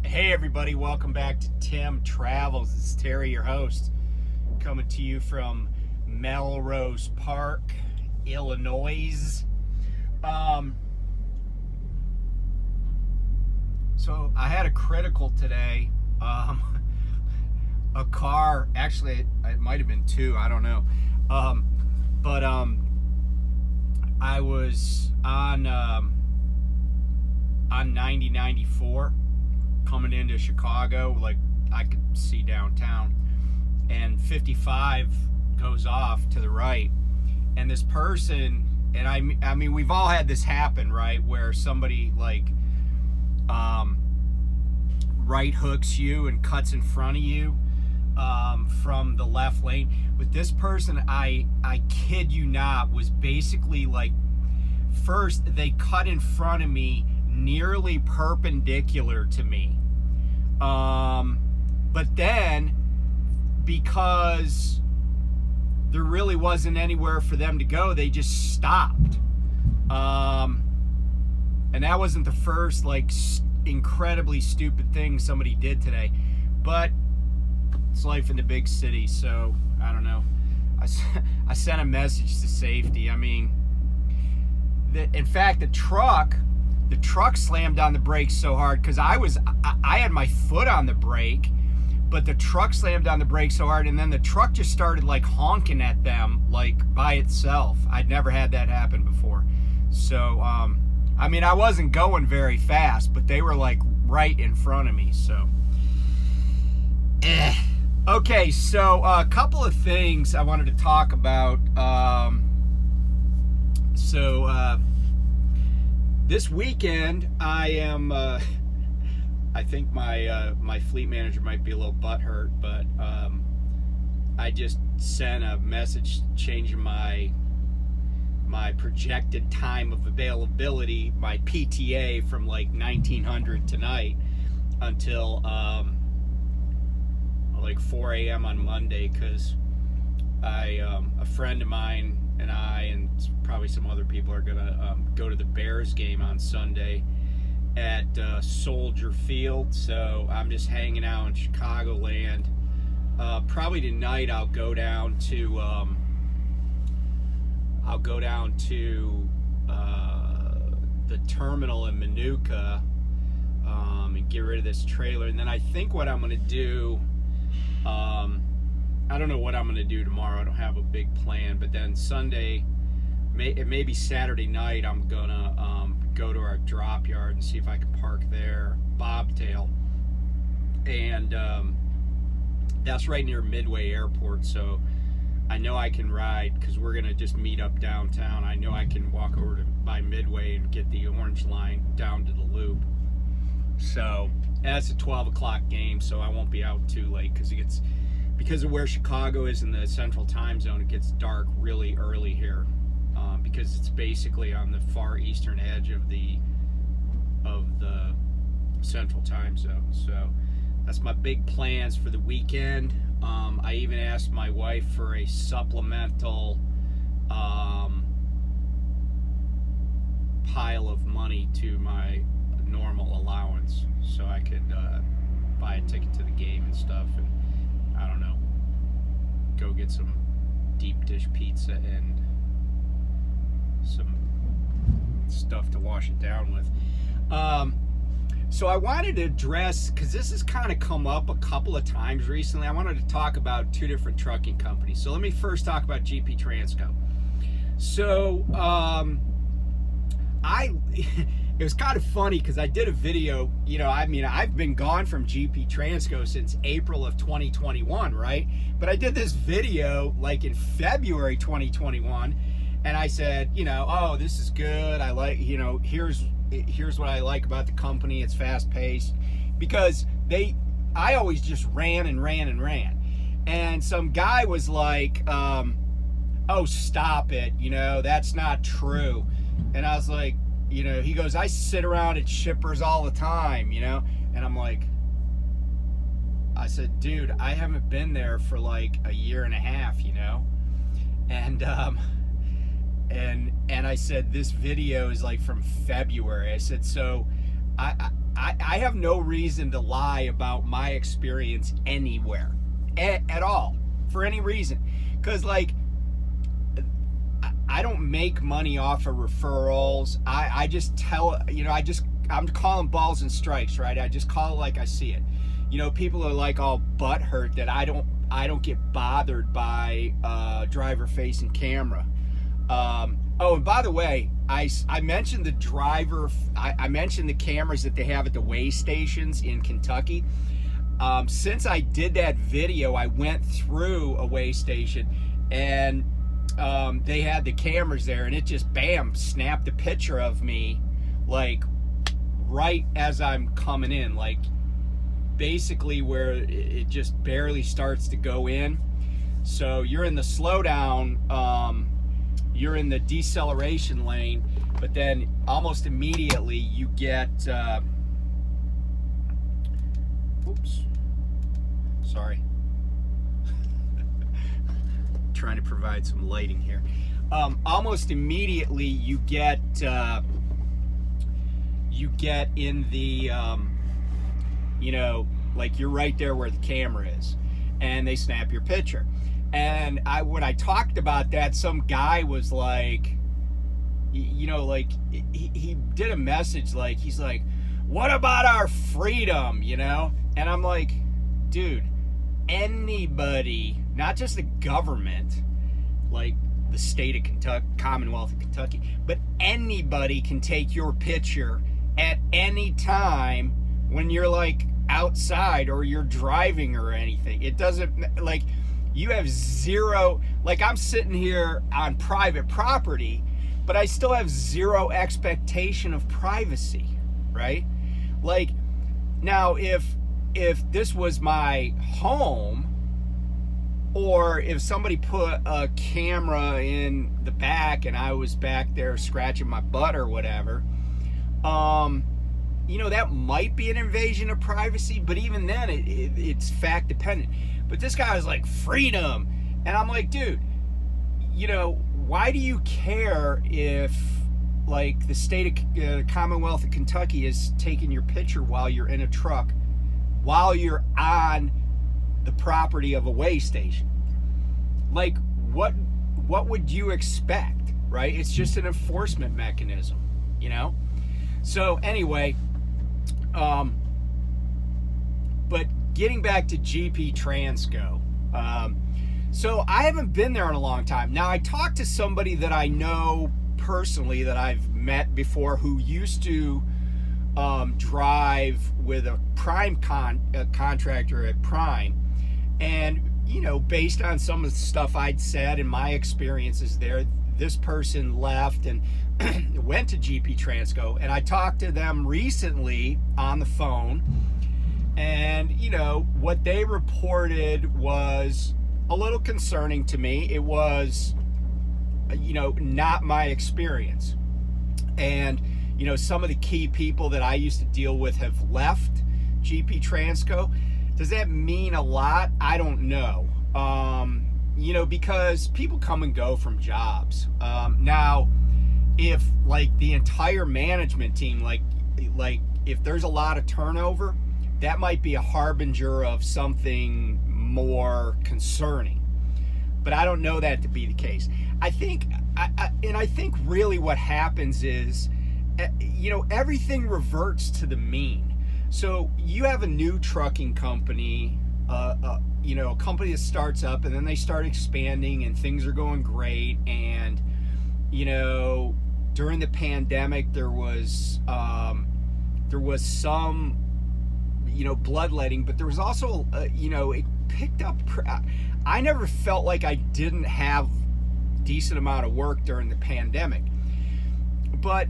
Hey everybody, welcome back to Tim Travels. It's Terry, your host, coming to you from Melrose Park, Illinois. So I had a critical today. A car, actually it might have been two, I don't know. But I was on 9094 coming into Chicago, like I could see downtown, and 55 goes off to the right, and this person, and I mean we've all had this happen, right, where somebody like right hooks you and cuts in front of you from the left lane. With this person, I kid you not, was basically like, first they cut in front of me nearly perpendicular to me, but then because there really wasn't anywhere for them to go, they just stopped, and that wasn't the first like incredibly stupid thing somebody did today, but it's life in the big city, so I don't know. I sent a message to safety. I mean, in fact, the truck slammed on the brakes so hard because I had my foot on the brake, but the truck slammed on the brakes so hard, and then the truck just started like honking at them like by itself. I'd never had that happen before. So I mean, I wasn't going very fast, but they were like right in front of me, so okay, so a couple of things I wanted to talk about. This weekend, I am, I think my fleet manager might be a little butthurt, but I just sent a message changing my projected time of availability, my PTA, from like 1900 tonight until like 4 a.m. on Monday, because a friend of mine and I and probably some other people are gonna go to the Bears game on Sunday at Soldier Field. So I'm just hanging out in Chicagoland. Probably tonight I'll go down to the terminal in Minooka and get rid of this trailer. And then I think what I'm gonna do, I don't know what I'm going to do tomorrow. I don't have a big plan. But then Sunday, maybe Saturday night, I'm going to go to our drop yard and see if I can park there, Bobtail. And that's right near Midway Airport. So I know I can ride, because we're going to just meet up downtown. I know I can walk over by Midway and get the Orange Line down to the Loop. So that's a 12 o'clock game, so I won't be out too late, because of where Chicago is in the central time zone. It gets dark really early here, because it's basically on the far eastern edge of the central time zone. So that's my big plans for the weekend. I even asked my wife for a supplemental pile of money to my normal allowance, so I could buy a ticket to the game and stuff, and I don't know, go get some deep dish pizza and some stuff to wash it down with. So I wanted to address, because this has kind of come up a couple of times recently, I wanted to talk about two different trucking companies. So let me first talk about GP Transco. So it was kind of funny, because I did a video, I mean, I've been gone from GP Transco since April of 2021, right? But I did this video like in February 2021, and I said, oh, this is good. I like, here's what I like about the company. It's fast paced, because I always just ran. And some guy was like, oh, stop it. That's not true. And I was like, he goes, I sit around at shippers all the time, and I'm like, I said, dude, I haven't been there for like a year and a half, and I said, this video is like from February. I said, so I have no reason to lie about my experience anywhere at all for any reason, because like I don't make money off of referrals. I just tell, I'm calling balls and strikes, right? I just call it like I see it. People are like all butthurt that I don't get bothered by driver facing camera. Oh, and by the way, I mentioned the driver. I mentioned the cameras that they have at the weigh stations in Kentucky. Since I did that video, I went through a weigh station, and they had the cameras there, and it just bam snapped a picture of me, like right as I'm coming in, like basically where it just barely starts to go in. So you're in the slowdown. You're in the deceleration lane, but then almost immediately you get, oops, sorry, trying to provide some lighting here. Almost immediately you get in the, like you're right there where the camera is, and they snap your picture. And when I talked about that, some guy was like, like he did a message, like he's like, what about our freedom, And I'm like, dude, anybody, not just the government, like the state of Kentucky, Commonwealth of Kentucky, but anybody can take your picture at any time when you're like outside or you're driving or anything. It doesn't, like, you have zero, like I'm sitting here on private property, but I still have zero expectation of privacy, right? Like, now if this was my home, or if somebody put a camera in the back and I was back there scratching my butt or whatever, that might be an invasion of privacy, but even then it's fact dependent. But this guy was like, freedom. And I'm like, dude, why do you care if like the state of Commonwealth of Kentucky is taking your picture while you're in a truck, while you're on the property of a weigh station? Like, what would you expect, right? It's just an enforcement mechanism, So anyway, but getting back to GP Transco, so I haven't been there in a long time. Now, I talked to somebody that I know personally that I've met before who used to drive with a Prime contractor at Prime, and based on some of the stuff I'd said and my experiences there, this person left and went to GP Transco, and I talked to them recently on the phone, and what they reported was a little concerning to me. It was not my experience, and some of the key people that I used to deal with have left GP Transco. Does that mean a lot? I don't know. Because people come and go from jobs. Now, if like the entire management team, like if there's a lot of turnover, that might be a harbinger of something more concerning. But I don't know that to be the case. I think really what happens is, everything reverts to the mean. So you have a new trucking company, a company that starts up, and then they start expanding, and things are going great. And during the pandemic, there was some bloodletting, but there was also it picked up. I never felt like I didn't have decent amount of work during the pandemic, but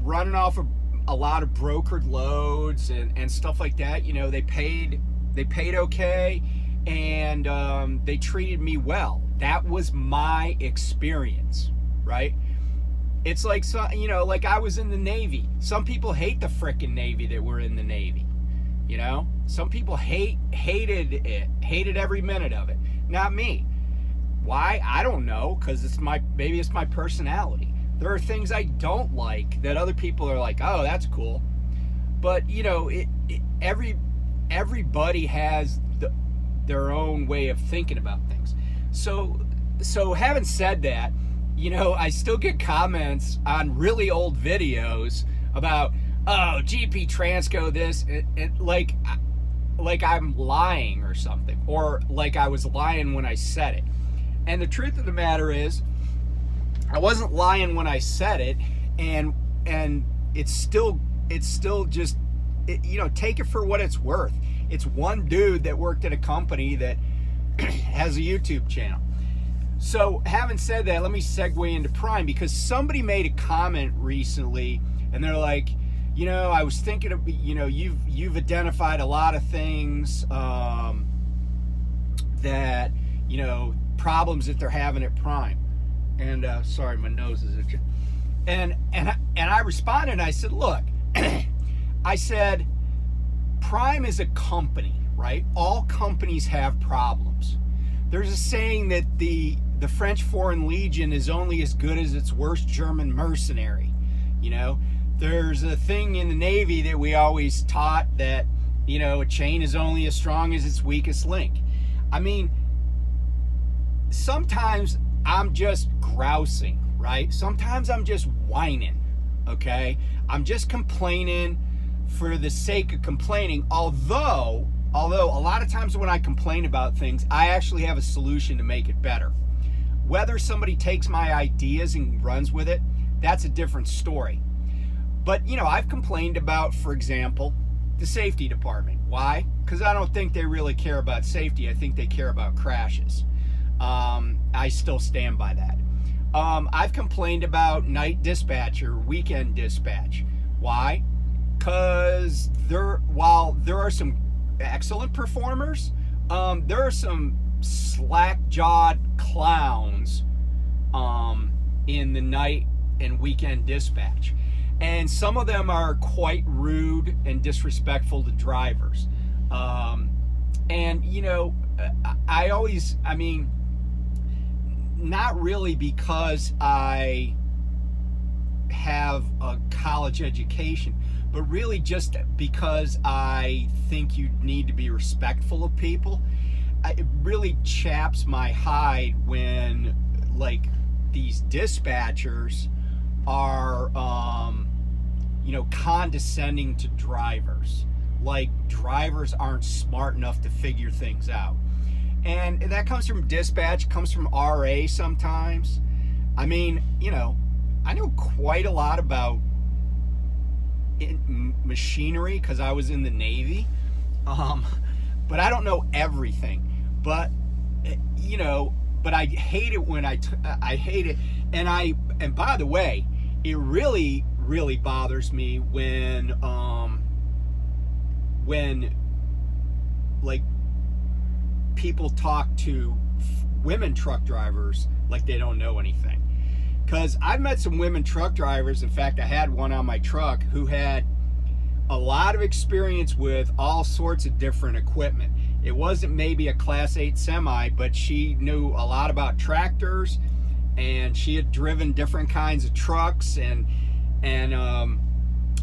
running off of a lot of brokered loads and stuff like that, they paid okay, and they treated me well. That was my experience, right? It's like, like I was in the Navy. Some people hate the frickin' Navy that were in the Navy. Some people hated it, hated every minute of it. Not me. Why? I don't know, because maybe it's my personality. There are things I don't like that other people are like, oh, that's cool. But you know, everybody has their own way of thinking about things. So having said that, you know, I still get comments on really old videos about, oh, GP Transco this, and like I'm lying or something, or like I was lying when I said it. And the truth of the matter is, I wasn't lying when I said it, and it's still just, you know, take it for what it's worth. It's one dude that worked at a company that has a YouTube channel. So having said that, let me segue into Prime, because somebody made a comment recently and they're like, you know, I was thinking of, you know, you've identified a lot of things that, you know, problems that they're having at Prime. And sorry, my nose is itching. And I responded and I said, look, I said, Prime is a company, right? All companies have problems. There's a saying that the French Foreign Legion is only as good as its worst German mercenary. You know, there's a thing in the Navy that we always taught that, you know, a chain is only as strong as its weakest link. I mean, sometimes I'm just grousing, right? Sometimes I'm just whining, okay? I'm just complaining for the sake of complaining, although a lot of times when I complain about things, I actually have a solution to make it better. Whether somebody takes my ideas and runs with it, that's a different story. But, you know, I've complained about, for example, the safety department. Why? Because I don't think they really care about safety. I think they care about crashes. I still stand by that. I've complained about night dispatch or weekend dispatch. Why? Because while there are some excellent performers, there are some slack-jawed clowns in the night and weekend dispatch, and some of them are quite rude and disrespectful to drivers. And you know, I mean, not really because I have a college education, but really just because I think you need to be respectful of people. It really chaps my hide when, like, these dispatchers are, you know, condescending to drivers. Like, drivers aren't smart enough to figure things out. And that comes from dispatch, comes from RA sometimes. I mean, you know, I know quite a lot about machinery because I was in the Navy, but I don't know everything. But you know, but I hate it when I hate it. And by the way, it really bothers me when like people talk to women truck drivers like they don't know anything. Because I've met some women truck drivers. In fact, I had one on my truck who had a lot of experience with all sorts of different equipment. It wasn't maybe a Class 8 semi, but she knew a lot about tractors, and she had driven different kinds of trucks, and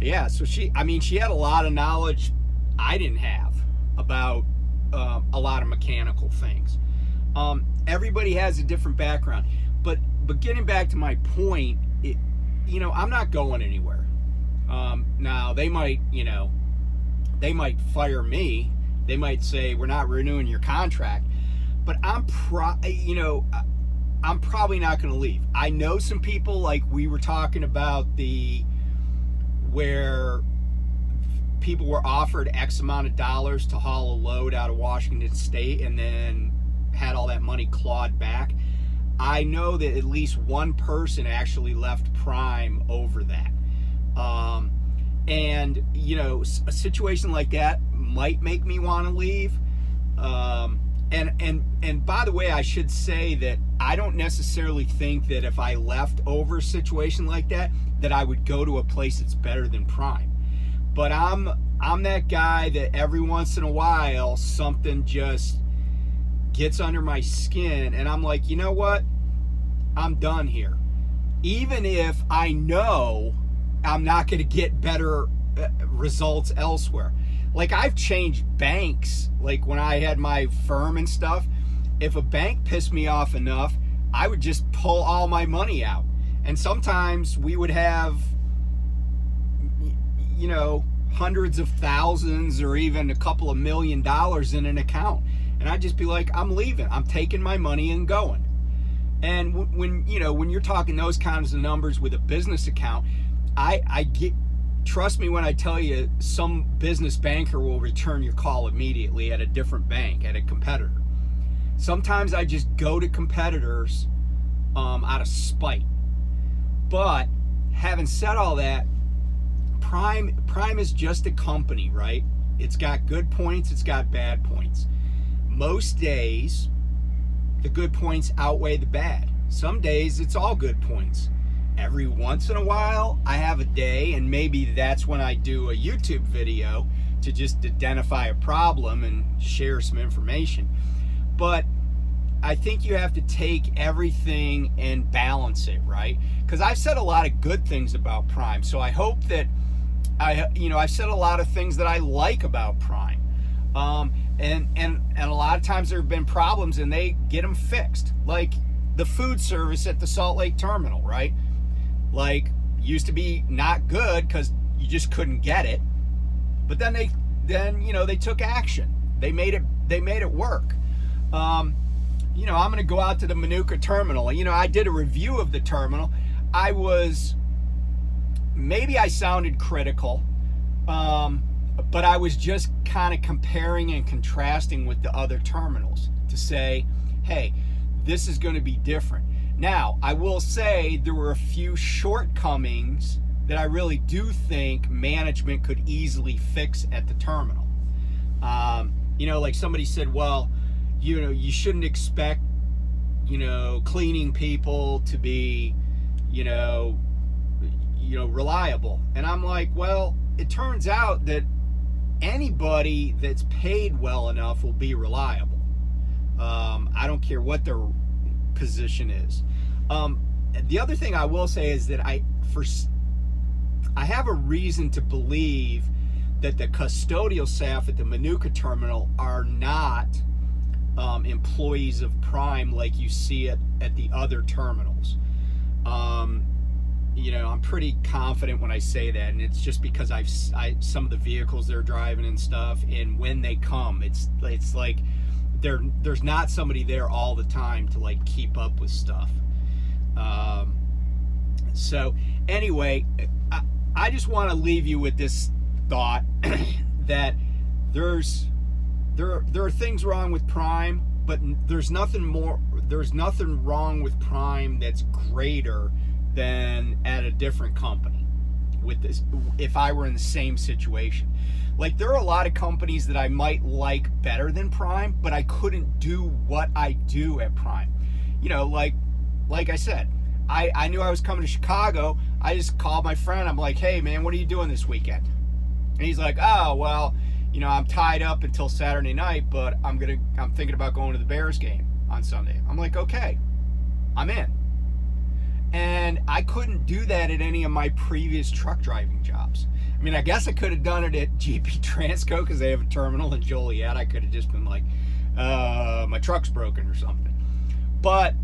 yeah, so she had a lot of knowledge I didn't have about a lot of mechanical things. Everybody has a different background, but getting back to my point, you know, I'm not going anywhere. Now they might fire me. They might say we're not renewing your contract, but I'm probably not going to leave. I know some people, like we were talking about, where people were offered X amount of dollars to haul a load out of Washington State and then had all that money clawed back. I know that at least one person actually left Prime over that. And, you know, a situation like that might make me want to leave. And by the way, I should say that I don't necessarily think that if I left over a situation like that, that I would go to a place that's better than Prime. But I'm that guy that every once in a while something just gets under my skin and I'm like, you know what? I'm done here. Even if I know I'm not going to get better results elsewhere. Like, I've changed banks. Like, when I had my firm and stuff, if a bank pissed me off enough, I would just pull all my money out. And sometimes we would have, you know, hundreds of thousands or even a couple of $1 million in an account. And I'd just be like, I'm leaving. I'm taking my money and going. And when you're talking those kinds of numbers with a business account, I get, trust me when I tell you, some business banker will return your call immediately at a different bank, at a competitor. Sometimes I just go to competitors out of spite. But having said all that, Prime is just a company, right? It's got good points, it's got bad points. Most days, the good points outweigh the bad. Some days, it's all good points. Every once in a while, I have a day, and maybe that's when I do a YouTube video to just identify a problem and share some information. But I think you have to take everything and balance it, right? Because I've said a lot of good things about Prime, so I hope that I've said a lot of things that I like about Prime, and a lot of times there have been problems, and they get them fixed. Like the food service at the Salt Lake terminal, right? Like, used to be not good because you just couldn't get it, but then they took action. They made it work. I'm going to go out to the Manuka terminal. I did a review of the terminal. Maybe I sounded critical, but I was just kind of comparing and contrasting with the other terminals to say, hey, this is going to be different. Now, I will say there were a few shortcomings that I really do think management could easily fix at the terminal. Like somebody said, well, you shouldn't expect, cleaning people to be, reliable. And I'm like, well, it turns out that anybody that's paid well enough will be reliable. I don't care what their position is. The other thing I will say is that I have a reason to believe that the custodial staff at the Manuka terminal are not employees of Prime like you see it at the other terminals. I'm pretty confident when I say that, and it's just because some of the vehicles they're driving and stuff, and when they come, it's like there's not somebody there all the time to like keep up with stuff. So anyway, I just want to leave you with this thought that there are things wrong with Prime, but there's nothing wrong with Prime that's greater than at a different company with this. If I were in the same situation, like there are a lot of companies that I might like better than Prime, but I couldn't do what I do at Prime. Like I said, I knew I was coming to Chicago. I just called my friend. I'm like, hey man, what are you doing this weekend? And he's like, oh, well, I'm tied up until Saturday night, but I'm thinking about going to the Bears game on Sunday. I'm like, okay, I'm in. And I couldn't do that at any of my previous truck driving jobs. I mean, I guess I could have done it at GP Transco because they have a terminal in Joliet. I could have just been like, my truck's broken or something. But,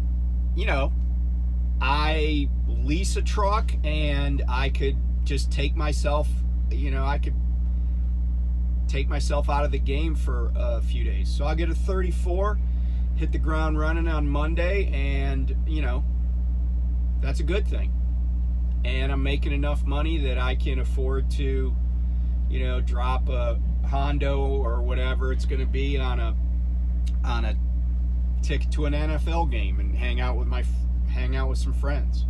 I lease a truck and I could just take myself out of the game for a few days. So I'll get a 34, hit the ground running on Monday, and, that's a good thing. And I'm making enough money that I can afford to, drop a Hondo or whatever it's going to be on a ticket to an NFL game and hang out with some friends.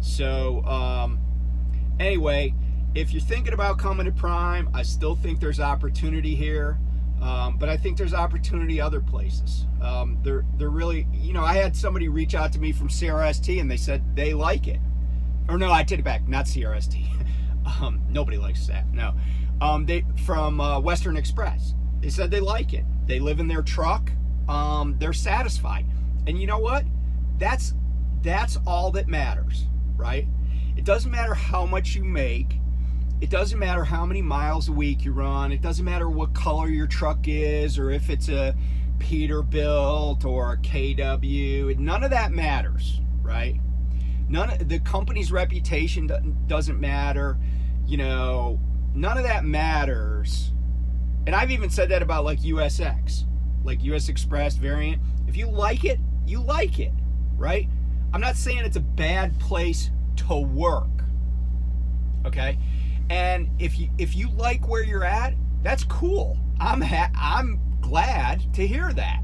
So anyway, if you're thinking about coming to Prime, I still think there's opportunity here, but I think there's opportunity other places. They're really, I had somebody reach out to me from CRST and they said they like it. Or no, I take it back, not CRST. Nobody likes that. No, they from Western Express. They said they like it. They live in their truck. They're satisfied, and you know what? That's all that matters, right? It doesn't matter how much you make. it doesn't matter how many miles a week you run. It doesn't matter what color your truck is, or if it's a Peterbilt or a KW. None of that matters, right? The company's reputation doesn't matter. None of that matters. And I've even said that about like USX, like US Express variant. If you like it, you like it, right? I'm not saying it's a bad place to work, okay? And if you like where you're at, that's cool. I'm glad to hear that.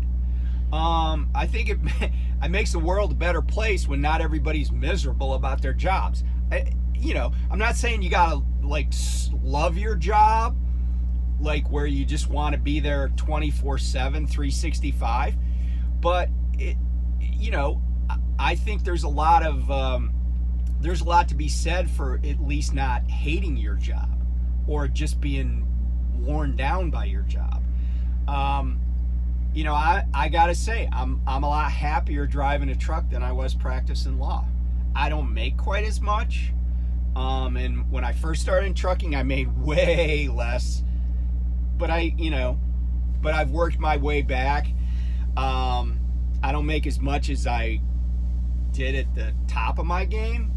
I think it makes the world a better place when not everybody's miserable about their jobs. I'm not saying you gotta like love your job, like where you just want to be there 24/7, 365. But I think there's a lot to be said for at least not hating your job or just being worn down by your job. I gotta say, I'm a lot happier driving a truck than I was practicing law. I don't make quite as much. And when I first started in trucking, I made way less. But I've worked my way back. I don't make as much as I did at the top of my game,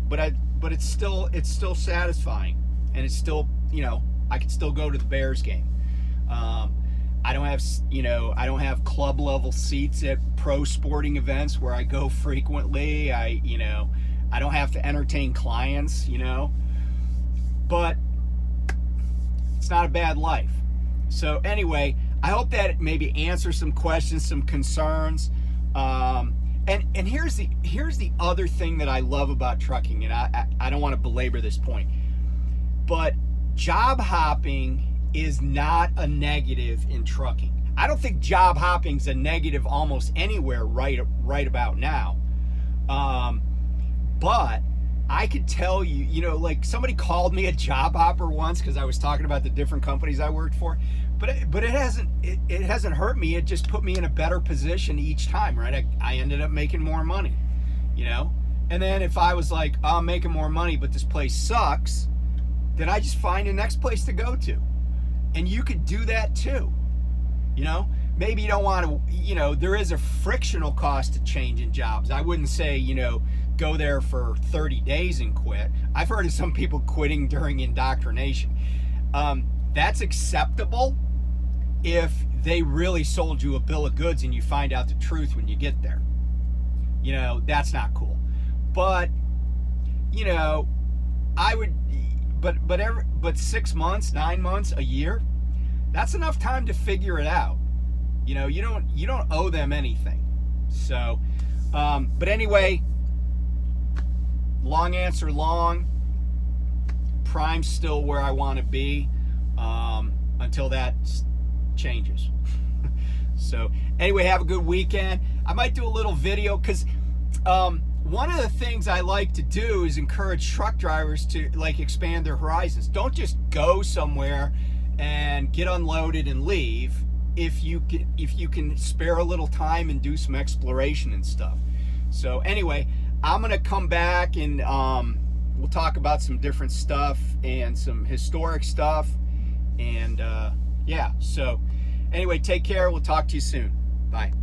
but it's still satisfying, and it's still, I can still go to the Bears game. I don't have club level seats at pro sporting events where I go frequently. I don't have to entertain clients, but it's not a bad life. So anyway, I hope that maybe answers some questions, some concerns. And here's the other thing that I love about trucking, and I don't want to belabor this point, but job hopping is not a negative in trucking. I don't think job hopping is a negative almost anywhere right about now. But I could tell you, like somebody called me a job hopper once because I was talking about the different companies I worked for. But it hasn't hurt me. It just put me in a better position each time, right? I ended up making more money, And then if I was like, I'm making more money, but this place sucks, then I just find the next place to go to. And you could do that too, Maybe you don't want to, there is a frictional cost to changing jobs. I wouldn't say, go there for 30 days and quit. I've heard of some people quitting during indoctrination. That's acceptable if they really sold you a bill of goods and you find out the truth when you get there. That's not cool. But I would, but 6 months, 9 months, a year, that's enough time to figure it out. You don't owe them anything. So, but anyway, long answer long. Prime's still where I want to be until that changes. So anyway, have a good weekend. I might do a little video because one of the things I like to do is encourage truck drivers to like expand their horizons. Don't just go somewhere and get unloaded and leave. If you can spare a little time and do some exploration and stuff. So anyway, I'm gonna come back and we'll talk about some different stuff and some historic stuff, and yeah. So anyway, take care. We'll talk to you soon. Bye.